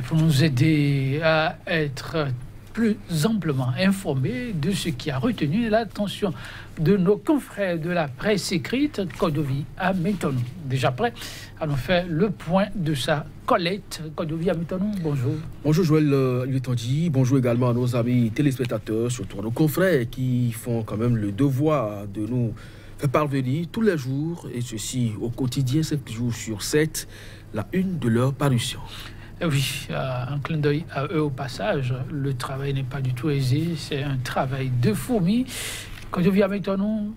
pour nous aider à être plus amplement informés de ce qui a retenu l'attention de nos confrères de la presse écrite, Kodovi Ametonou. Déjà prêt à nous faire le point de sa Colette. Kodovi Ametonou, bonjour. Bonjour Joël Lutondi, bonjour également à nos amis téléspectateurs, surtout à nos confrères qui font quand même le devoir de nous faire parvenir tous les jours, et ceci au quotidien, 7 jours sur 7, la une de leur parution. Oui, un clin d'œil à eux au passage. Le travail n'est pas du tout aisé, c'est un travail de fourmi. Quand je viens avec nous,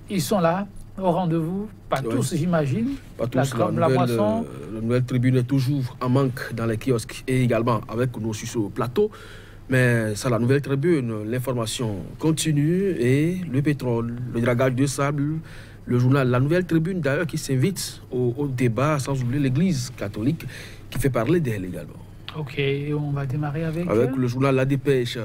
ils sont là, au rendez-vous. Pas tous, j'imagine. Pas tous. La moisson. La nouvelle tribune est toujours en manque dans les kiosques et également avec nos sur au plateau. Mais ça, la nouvelle tribune, l'information continue et le pétrole, le dragage de sable, le journal La Nouvelle Tribune d'ailleurs qui s'invite au débat, sans oublier l'Église catholique qui fait parler d'elle également. Ok, on va démarrer avec le journal La Dépêche.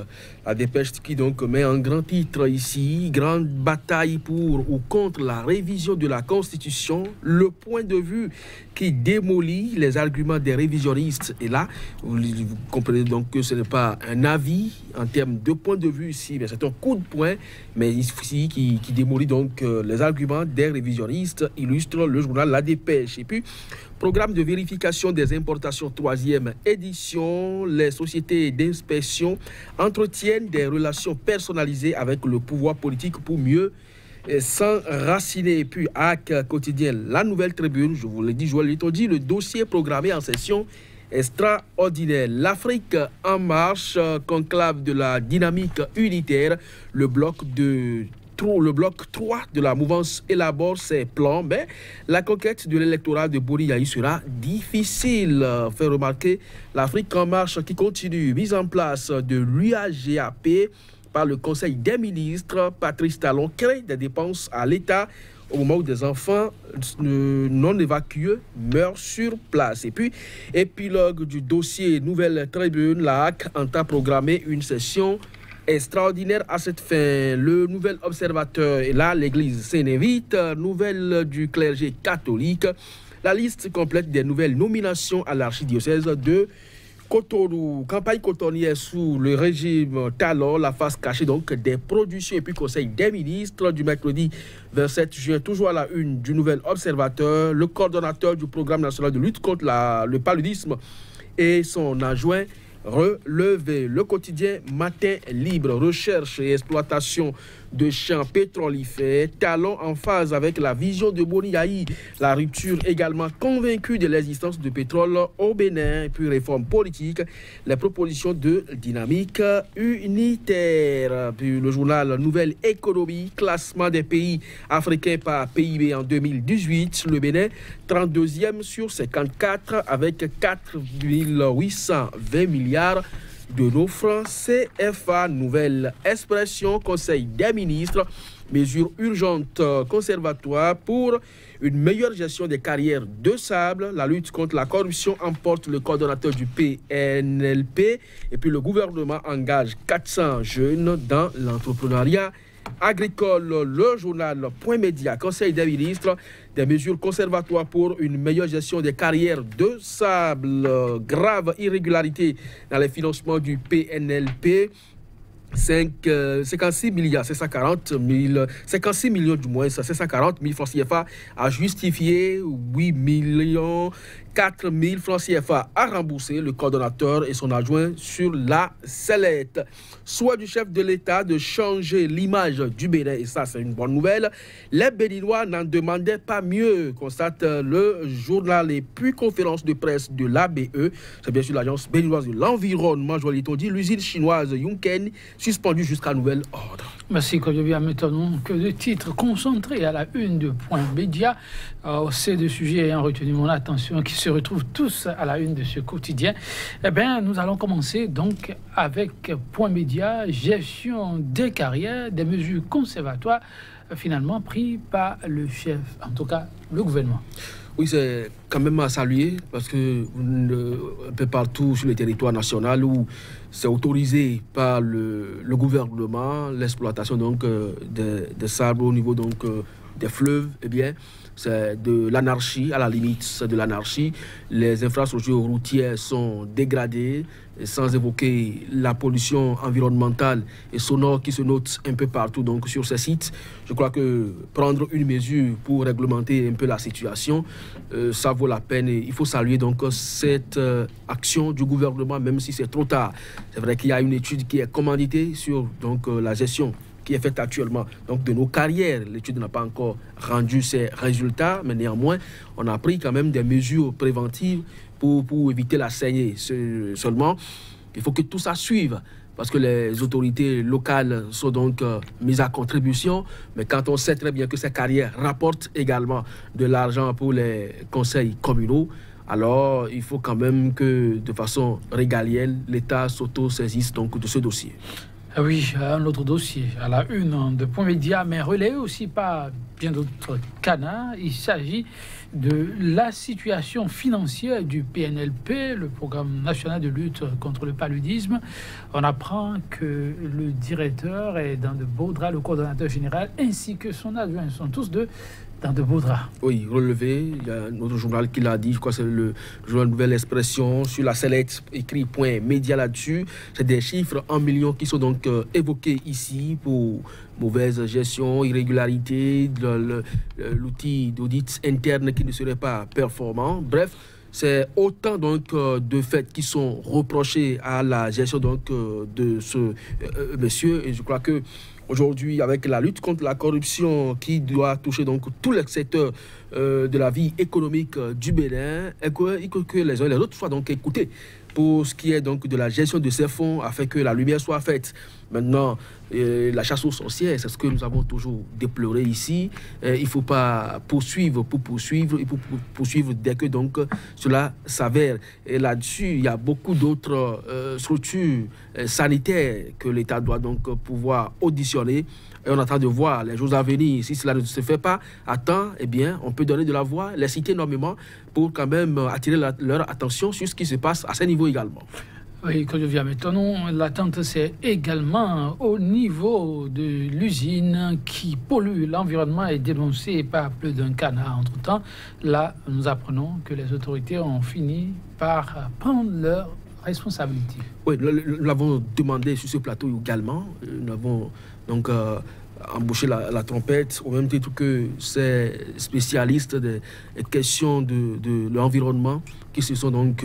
La Dépêche qui donc met en grand titre ici, grande bataille pour ou contre la révision de la Constitution, le point de vue qui démolit les arguments des révisionnistes. Et là, vous comprenez donc que ce n'est pas un avis en termes de point de vue ici, mais c'est un coup de poing, mais ici qui démolit donc les arguments des révisionnistes, illustre le journal La Dépêche. Et puis, programme de vérification des importations 3e édition, les sociétés d'inspection entretiennent des relations personnalisées avec le pouvoir politique pour mieux s'enraciner. Et puis, HAC quotidien, La Nouvelle Tribune, je vous l'ai dit, Joël Lutondi, le dossier programmé en session extraordinaire. L'Afrique en marche, conclave de la dynamique unitaire, le bloc 3 de la mouvance élabore ses plans, mais la conquête de l'électorat de Boni Yayi sera difficile. Fait remarquer l'Afrique en marche qui continue, mise en place de l'UAGAP par le Conseil des ministres. Patrice Talon crée des dépenses à l'État au moment où des enfants non évacués meurent sur place. Et puis, épilogue du dossier Nouvelle Tribune, la HAC entend programmer une session extraordinaire à cette fin. Le Nouvel Observateur, et là l'Église s'invite, nouvelle du clergé catholique, la liste complète des nouvelles nominations à l'archidiocèse de Cotonou. Campagne cotonnière sous le régime Talon, la face cachée donc des productions. Et puis Conseil des ministres du mercredi 27 juin, toujours à la une du Nouvel Observateur, le coordonnateur du programme national de lutte contre le paludisme et son adjoint relevé. Le quotidien Matin Libre, recherche et exploitation de champs pétrolifères, Talon en phase avec la vision de Boni Yayi, la rupture également convaincue de l'existence de pétrole au Bénin, et puis réforme politique, les propositions de dynamique unitaire. Puis le journal Nouvelle Économie, classement des pays africains par PIB en 2018, le Bénin 32e sur 54 avec 4 820 milliards de nos francs CFA. Nouvelle expression, Conseil des ministres, mesures urgentes conservatoires pour une meilleure gestion des carrières de sable. La lutte contre la corruption emporte le coordonnateur du PNLP. Et puis le gouvernement engage 400 jeunes dans l'entrepreneuriat agricole. Le journal Point Média, Conseil des ministres, des mesures conservatoires pour une meilleure gestion des carrières de sable. Grave irrégularité dans les financements du PNLP. 56 milliards, 56 millions du moins, 540 000 francs CFA à justifier, 8 millions 4 000 francs CFA à rembourser, le coordonnateur et son adjoint sur la sellette. Soit du chef de l'État de changer l'image du Bénin, et ça c'est une bonne nouvelle. Les Béninois n'en demandaient pas mieux, constate le journal. Et puis conférence de presse de l'ABE, c'est bien sûr l'agence béninoise de l'environnement, Joël Lutondi, l'usine chinoise Yunken suspendue jusqu'à nouvel ordre. Merci Kodovi Ametonou. Que de titres concentrés à la une de Point Média. C'est des sujets ayant retenu mon attention qui se retrouvent tous à la une de ce quotidien. Eh bien, nous allons commencer donc avec Point Média, gestion des carrières, des mesures conservatoires finalement prises par le chef, en tout cas le gouvernement. Oui, c'est quand même à saluer parce que un peu partout sur le territoire national où c'est autorisé par le gouvernement l'exploitation donc des sables au niveau donc des fleuves, eh bien, c'est de l'anarchie, à la limite, c'est de l'anarchie. Les infrastructures routières sont dégradées, sans évoquer la pollution environnementale et sonore qui se note un peu partout donc, sur ces sites. Je crois que prendre une mesure pour réglementer un peu la situation, ça vaut la peine. Et il faut saluer donc cette action du gouvernement, même si c'est trop tard. C'est vrai qu'il y a une étude qui est commanditée sur donc, la gestion qui est faite actuellement donc, de nos carrières. L'étude n'a pas encore rendu ses résultats, mais néanmoins, on a pris quand même des mesures préventives pour éviter la saignée. Seulement, il faut que tout ça suive, parce que les autorités locales sont donc mises à contribution, mais quand on sait très bien que ces carrières rapportent également de l'argent pour les conseils communaux, alors il faut quand même que, de façon régalienne, l'État s'auto-saisisse donc de ce dossier. Oui, un autre dossier à la une de Point Média, mais relayé aussi par bien d'autres canards. Il s'agit de la situation financière du PNLP, le Programme national de lutte contre le paludisme. On apprend que le directeur est dans de beaux draps, le coordonnateur général, ainsi que son adjoint sont tous deux dans de beaux draps. Oui, relevé. Il y a un autre journal qui l'a dit, je crois que c'est le journal Nouvelle Expression, sur la sellette, écrit Point Média là-dessus. C'est des chiffres en millions qui sont donc évoqués ici pour mauvaise gestion, irrégularité, l'outil d'audit interne qui ne serait pas performant. Bref, c'est autant donc de faits qui sont reprochés à la gestion donc de ce monsieur. Et je crois que aujourd'hui, avec la lutte contre la corruption qui doit toucher donc tous les secteurs de la vie économique du Bénin, il faut que les uns et les autres soient donc écoutés pour ce qui est donc de la gestion de ces fonds afin que la lumière soit faite. Maintenant, la chasse aux sorcières, c'est ce que nous avons toujours déploré ici. Il ne faut pas poursuivre pour poursuivre, il faut poursuivre dès que donc cela s'avère. Et là-dessus, il y a beaucoup d'autres structures sanitaires que l'État doit donc pouvoir auditionner. Et on attend de voir les jours à venir. Si cela ne se fait pas à temps, eh bien, on peut donner de la voix, les citer énormément pour quand même attirer leur attention sur ce qui se passe à ce niveau également. Oui, que je viens maintenant, l'attente c'est également au niveau de l'usine qui pollue l'environnement et dénoncée par plus d'un canard. Entre-temps, là, nous apprenons que les autorités ont fini par prendre leur responsabilité. Oui, nous l'avons demandé sur ce plateau également. Nous avons donc embauché la trompette, au même titre que ces spécialistes des questions de l'environnement qui se sont donc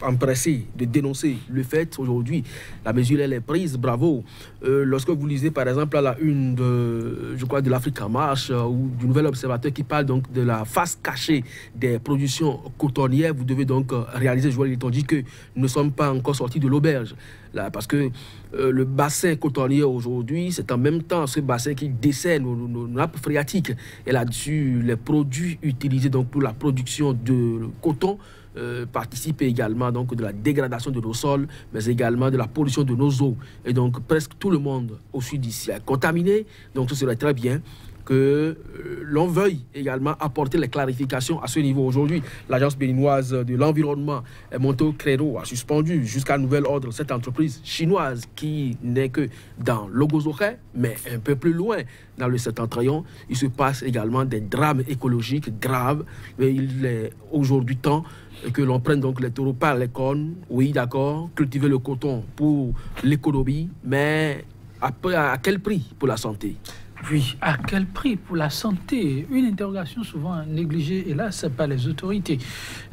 empressés de dénoncer le fait. Aujourd'hui, la mesure elle est prise, bravo. Lorsque vous lisez par exemple à la une de l'Afrique en marche ou du Nouvel Observateur qui parle donc de la face cachée des productions cotonnières, vous devez donc réaliser, Joël Liton dit que nous ne sommes pas encore sortis de l'auberge. Là, parce que le bassin cotonnier aujourd'hui, c'est en même temps ce bassin qui dessert nos nappes phréatiques. Et là-dessus, les produits utilisés donc pour la production de coton participent également donc de la dégradation de nos sols, mais également de la pollution de nos eaux. Et donc presque tout le monde au sud d'ici est contaminé. Donc ce serait très bien que l'on veuille également apporter les clarifications à ce niveau. Aujourd'hui, l'agence béninoise de l'environnement est montée au créneau, a suspendu jusqu'à nouvel ordre cette entreprise chinoise qui n'est que dans l'Ogozoré, mais un peu plus loin, dans le septentrion. Il se passe également des drames écologiques graves. Mais il est aujourd'hui temps que l'on prenne donc les taureaux par les cornes. Oui, d'accord, cultiver le coton pour l'économie, mais à quel prix pour la santé ? Oui, à quel prix pour la santé? Une interrogation souvent négligée, hélas, par les autorités.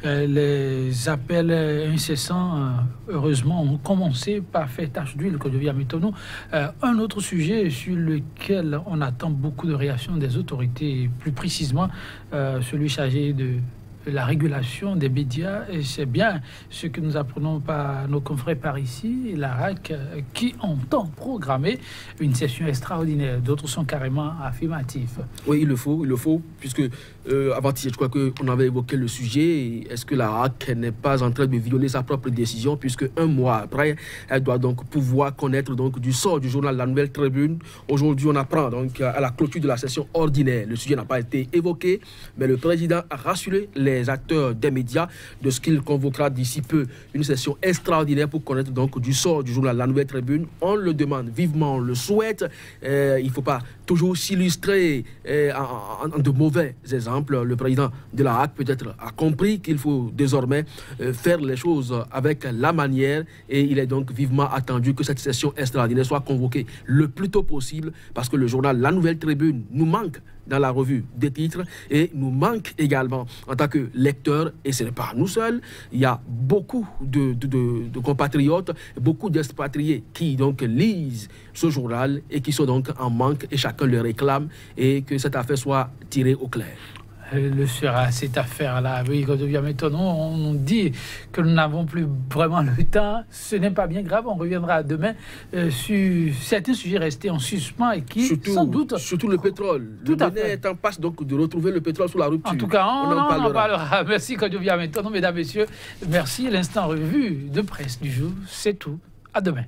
Les appels incessants, heureusement, ont commencé par faire tache d'huile, que devient métonneau. Un autre sujet sur lequel on attend beaucoup de réactions des autorités, plus précisément celui chargé de la régulation des médias, et c'est bien ce que nous apprenons par nos confrères par ici, la RAC, qui entend programmer une session extraordinaire. D'autres sont carrément affirmatifs. Oui, il le faut, puisque avant-hier, je crois qu'on avait évoqué le sujet. Est-ce que la RAC n'est pas en train de violer sa propre décision, puisque un mois après, elle doit donc pouvoir connaître donc du sort du journal La Nouvelle Tribune. Aujourd'hui, on apprend donc à la clôture de la session ordinaire. Le sujet n'a pas été évoqué, mais le président a rassuré les acteurs des médias de ce qu'il convoquera d'ici peu une session extraordinaire pour connaître donc du sort du journal La Nouvelle Tribune. On le demande vivement, on le souhaite. Il ne faut pas toujours s'illustrer en de mauvais exemples. Le président de la HAC peut-être a compris qu'il faut désormais faire les choses avec la manière et il est donc vivement attendu que cette session extraordinaire soit convoquée le plus tôt possible parce que le journal La Nouvelle Tribune nous manque dans la revue des titres et nous manque également en tant que lecteurs, et ce n'est pas nous seuls, il y a beaucoup de compatriotes, beaucoup d'expatriés qui donc lisent ce journal et qui sont donc en manque et chacun le réclame et que cette affaire soit tirée au clair. Le sera cette affaire-là. Oui, quand on devient étonnant, on dit que nous n'avons plus vraiment le temps. Ce n'est pas bien grave. On reviendra demain sur certains sujets restés en suspens et qui, sans doute... Surtout le pétrole. Le Bénin est en passe donc de retrouver le pétrole sous la rupture. En tout cas, on en parlera. Merci, quand on devient étonnant, mesdames, messieurs. Merci. L'instant revue de presse du jour, c'est tout. À demain.